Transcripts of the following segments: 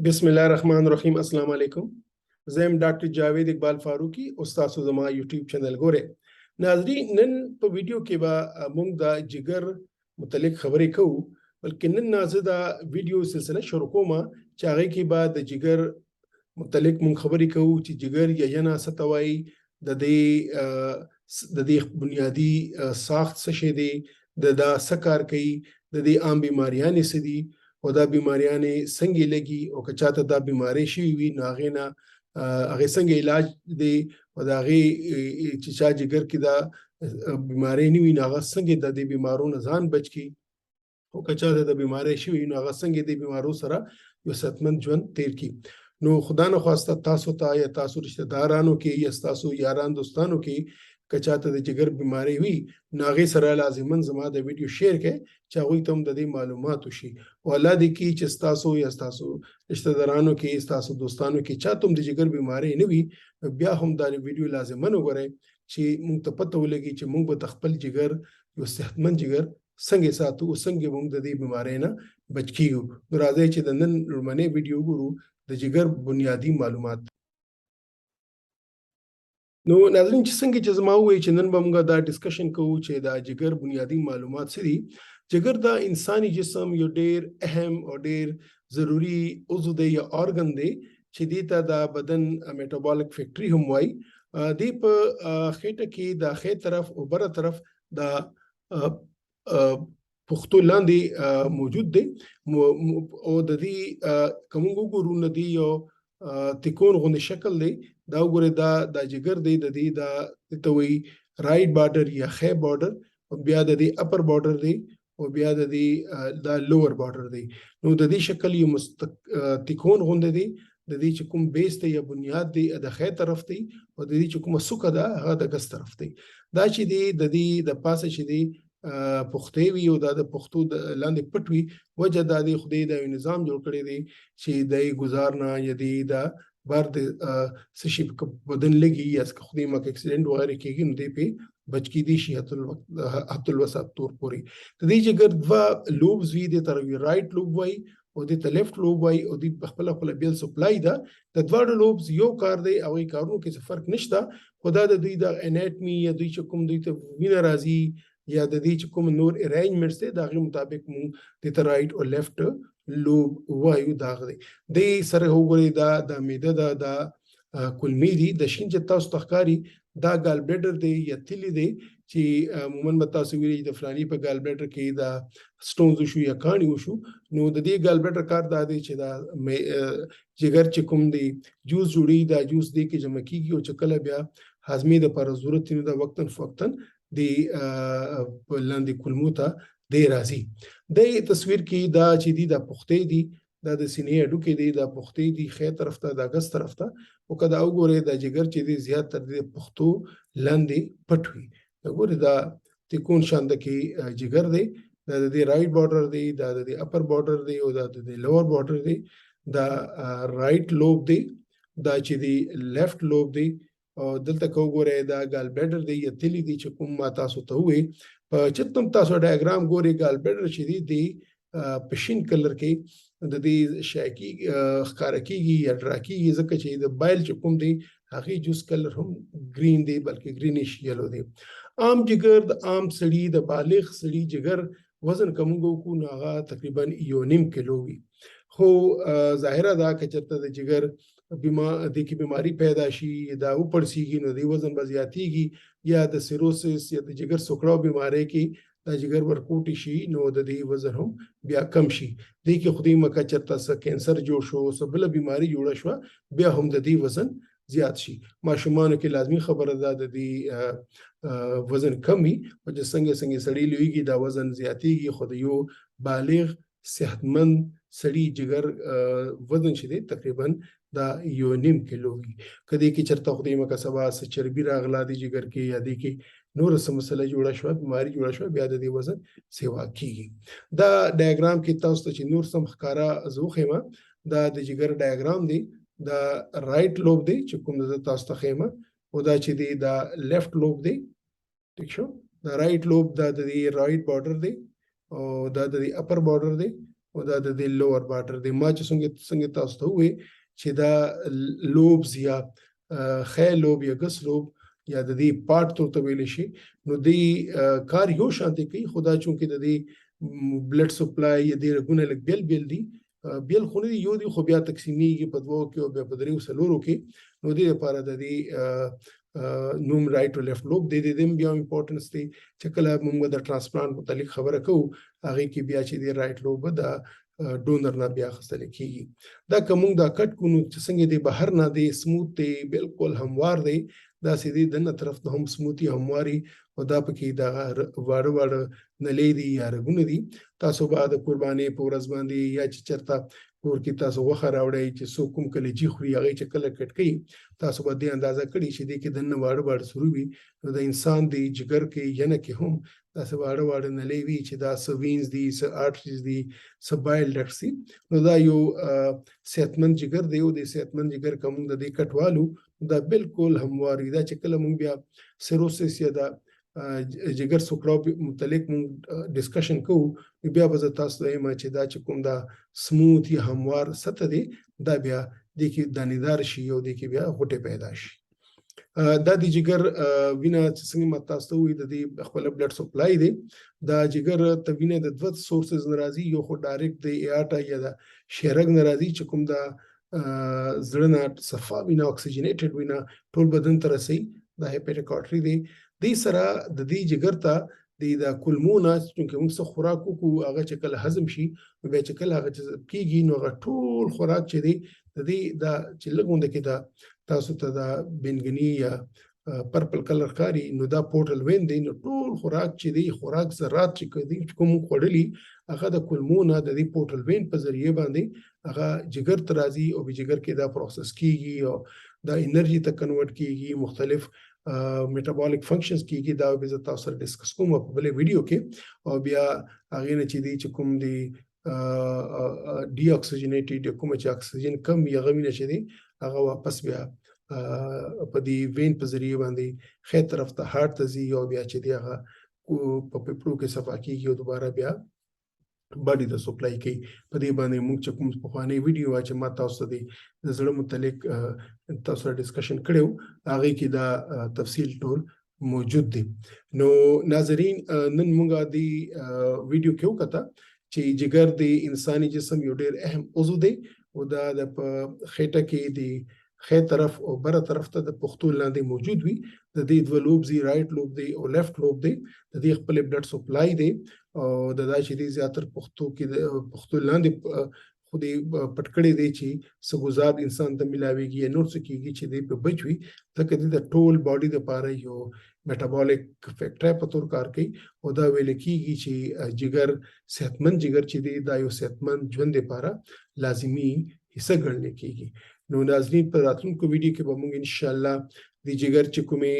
بسم الله الرحمن الرحیم. السلام علیکم. زم ډاکټر جاوید اقبال فاروقی استاد زما یوټیوب چینل ګوره. ناظرین نن په ویډیو کې به موږ د جګر متعلق خبرې کوو، بلکې نن نازه دا ویډیو سلسله شروع کوم چې هغه کې به د جګر متعلق موږ خبرې کوو چې جګر یا نه ستوي د دې بنیادی ساخت څه شي دی، دا سکار کوي، د دې عام بیماریاں څه دي او دا بیماریاں څنګه لګي او که چاته دا بیماری شي وي نو هغه څنګه علاج دی او دا هغه چې چا جګر کې دا بیماری نه وي نو هغه څنګه د دې بیمارونو ځان بچ کی او که چاته د بیماری شي وي نو هغه څنګه د بیمارو سره یو صحتمند ژوند تیر کی. نو خدا نه خواسته تاسو ته یا تاسو رشتہ دارانو کې یا تاسو یاران دوستانو کې که چاته د جګر بیماری وي نو هغه سره لازمن زما د ویډیو شیر کړئ چې هغه ته هم د دې معلومات وشي او الله دې کې چې تاسو یا تاسو رشتہ دارانو کې تاسو دوستانو کې چاته هم د جګر بیماری نه وي بیا هم دا ویډیو لازمن وګورئ چې موږ ته پته ولګي چې موږ به خپل جګر یو صحتمند جګر څنګه ساتو او څنګه موږ د دې بیماری نه بچ کیږو. راځي چې د نن لومړنۍ ویډیو ګورو د جګر بنیادی معلومات. نو ناظرین چې څنګه چې زما وایي چې نن به موږ دا ډسکشن کوو چې دا جګر بنیادی معلومات څه دي. جګر دا انساني جسم یو ډیر اهم او ډیر ضروری عضو دی یا ارګن دی چې دې ته د بدن میټابولیک فیکټری هم وایي. دې په خېټه کې د خې طرف او بره طرف دا پختو لاندې موجود دی او د دې کوم ګورو ندی یو تکون غونډه شکل دی. دا وګوره دا د جګر دی د دې دا توي رائټ بارډر یا خې بارډر او بیا د دې اپر بارډر دی او بیا د دې دا لوور بارډر دی. نو د دې شکل یو تکون غونډه دی د دې چې کوم بیس ته یا بنیاد دی د خې طرف دی او د دې چې کوم سوکه ده هغه د ګس طرف دی. دا چې دی د دې د پاسه چې دی پختې وي او د پختو لاندې پټوي وجه د خدای د نظام جوړ کړی دی چې د گزارنا یا د بار د سشي په بدن لګي یا که خدای ما کې اکسیډنټ وغیرہ کېږي نو دې په بچ کی دي شي حت الوسط تور پوری. د دې جګر دوا لوبز وی د تر رائټ لوب وای او د لیفت لوب وای او د خپل بیل سپلای دا د دواړو لوبز یو کار دی او یې کارونو کې څه فرق نشته. خدا د دوی د انټمی یا دوی چې کوم دوی ته وینه راځي یا د دې چې کوم نور ارینجمنټس دي دغه مطابق مو د رائټ او لیفت لوب وایو داغ دی. د سره وګورئ دا د میده دا کلمی دی د شین چې تاسو تخکاری دا ګال بلیډر دی یا تلی دی چې عموما تاسو ویلي د فلانی په ګال بلیډر کې دا سټونز شو یا کانی وشو نو د دې ګال بلیډر کار دا دی چې دا جګر چې کوم دی جوس جوړي دا جوس دی کې جمع کیږي او چې کله بیا هضمي د پر ضرورت نه دا وقتن فوقتن دی لاندې کلمو ته دی راځي. د تصویر کې دا چې دی د پختې دی دا د سینې اډو کې دی د پختې دی خې طرف ته د ګس طرف ته او کدا وګوره د جګر چې دی زیات تر د پختو لاندې پټوي. وګوره دا تکون شاند کې جګر دی دا د رائټ بارډر دی دا د اپر بارډر دی او دا د لوور بارډر دی دا رائټ لوب دی دا چې دی لیفت لوب دی او دلته وګوره دا ګال بلیډر دی یا تلی دی چې کوم ما تاسو ته وې په چتم تاسو ډایګرام ګوري ګال بلیډر چې دی پشین کلر کې د دې شاکی خارکیږي یا ډراکیږي ځکه چې د بایل چې کوم دی هغه جوس کلر هم گرین دی بلکې گرینیش یلو دی. عام جګر د عام سړی د بالغ سړی جګر وزن کومګو کو ناغه تقریبا 1.5 کیلو وي. خو ظاهره دا کچته د جګر د کی بیماری پیدا شي دا وپړسیږي نو دی وزن بزیاتیږي یا د سیروسس یا د جګر سوکړاو بیماری کې د جګر ورکوټی شي نو د دې وزن هم بیا کم شي. د کی خدای مکه چرته س کینسر جوړ شو سبله بیماری جوړه شو بیا هم د دې وزن زیات شي. ماشومان کې لازمی خبره ده د دې وزن کمی او چې څنګه سړی لویږي دا وزن زیاتیږي. خو د یو بالغ صحتمند سړی جګر وزن شي تقریبا دا 1.5 کیلو وي. کدی کې چرته خدای مکه سبا س چربي راغلا دی جګر کې یا دی کې نور څه مسله جوړه شو بیماری جوړه شو بیا د دې وزن سیوا کیږي. دا ډایګرام کې تاسو ته چې نور سم ښکارا زوخېما دا د جګر ډایګرام دی دا رائټ لوب دی چې کوم د تاسو ته خېما او دا چې دی دا لیفت لوب دی. ٹھیک شو دا رائټ لوب دا د رائټ بارډر دی او دا د اپر بارډر دی او دا د لوور باټر دی. ما چې څنګه تاسو ته وې چې دا لوبز یا خې لوب یا ګس لوب یا د دې پارت ته ویل شي، نو دی کار یو شانتي کوي، خدا چونکه د دې بلډ سپلای یا د رګونه لګ بیل دي، بیل خو نه دی یو دی، خو بیا تقسیمیږي په دوو کې او بیا په دریو څلورو کې. نو دې لپاره د دې نوم رائټ او لیفټ لوب د دې بیا امپورټنس دی چې کله موږ د ترانسپلانت متعلق خبره کوو هغه کې بیا چې د رائټ لوب د ډونر نه بیا خستل کیږي. دا کوم دا کټ کو نو چې څنګه دی بهر نه دی سموث دی بالکل هموار دی، دا سیدی دنه طرف ته هم سموثي همواري او دا پکې دا واړه نلې دي یا رګونه دي. تاسو به د قرباني په ورځ باندې یا چې چرته کور کې تاسو وخه راوړی چې څوک کوم کلیجی خوري هغه چې کله کټ کوي تاسو به دې اندازه کړئ چې دې کې دنه واړه سروي، نو د انسان دی جګر کې ینه کې هم تاسو واړه نلې وی چې دا سوینز دي س آرټریز دي س بایل ډکټس دي. نو دا یو صحتمند جګر دی او د صحتمند جګر کوم د دې کټوالو دا بالکل همواري دا چې کله مونږ بیا سیروسس یا دا جګر سوکړو متعلق مونږ ډسکشن کوو بیا به تاسو وایم چې دا چې کوم دا سموث یا هموار سطح دی دا بیا د کې دانیدار شي او د کې بیا غټه پیدا شي. دا د جګر وینا چې څنګه متاسو وي د خپل بلډ سپلای دی، دا جګر ته وینه د دوه سورسز ناراضي، یو خو ډایرکټ د ایاټا یا د شیرګ ناراضي چې کوم دا زړه نه صفا وینا اکسیجنیټډ وینا ټول بدن ته رسي، دا هیپاټیک آرټری دی. دې سره د دې جګر ته د کولمونه چې موږ څه خوراک وکړو هغه چې کله هضم شي بیا چې کله هغه کېږي نو هغه ټول خوراک چې دی د دې دا چې لګونده کې دا تاسو ته دا بنګنی یا پرپل کلر ښکاري نو دا پورټل وین دی، نو ټول خوراک چې دی خوراک ذرات چې کوم خوړلي هغه د کولمونه د دې پورټل وین په ذریعه باندې هغه جګر ته راځي او په جګر کې دا پروسس کیږي او دا انرژي ته کنورټ کیږي، مختلف میټابولیک فنکشنز کیږي. دا به زه تاسو سره ډسکس کوم په بلې ویډیو کې، او بیا هغه نه چې دی چې کوم دی ډي اکسیجنیټډ کوم چې اکسیجن کم یا غوینه چې دی هغه واپس بیا په دې وین په ذریعه باندې خې طرف ته هارت ته ځي او بیا چې دی هغه په پپړو کې صفا کیږي او دوباره بیا باډي ته سپلای کوي. په دې باندې موږ چې کوم پخوانی ویډیو چې ما تاسو ته د زړه متعلق تاسو سره ډسکشن کړو هغه کې دا تفصیل ټول موجود دی. نو ناظرین نن موږ د ویډیو کې وکړه چې جګر د انساني جسم یو ډېر اهم عضو دی او دا د خېټه کې دی خې طرف او بره طرف ته د پښتو لاندې موجود وي. د دې دوه لوب دی رائټ لوب دی او لیفټ لوب دی، د دې خپل بلډ سپلای دی او د دا چې دی زیاتر پښتو کې د پښتو لاندې خو دې پټکړې دی چې سګوزاب انسان ته ملاويږي نور څه کیږي چې دې په بچوي ځکه د ټول باډي د پاره یو میټابولیک فیکټر په تور کار کوي او دا ویل کیږي چې جګر صحتمند جګر چې دی دا یو صحتمند ژوند لپاره لازمی حصہ ګڼل کیږي. نو ناظرین په راتلونکو ویډیو کې به موږ ان شاء الله د جګر چې کومه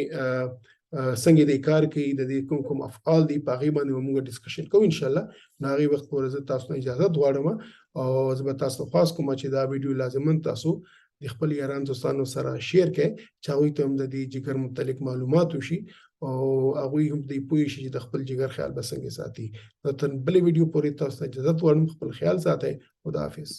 څنګه د کار کوي د دې کوم افعال دي په غیبه باندې موږ ډسکشن کوو ان شاء الله. ناغي وخت ورزه تاسو ته اجازه غواړم او زه تاسو خاص کوم چې دا ویډیو لازمن تاسو د خپل یاران دوستانو سره شیر کړئ چې هغه ته هم د دې جګر متعلق معلومات وشي او هغه هم د پوي شي د خپل جګر خیال به څنګه ساتي. نو تر بلې ویډیو پورې تاسو ته اجازه غواړم، خپل خیال ساتئ. خدا حافظ.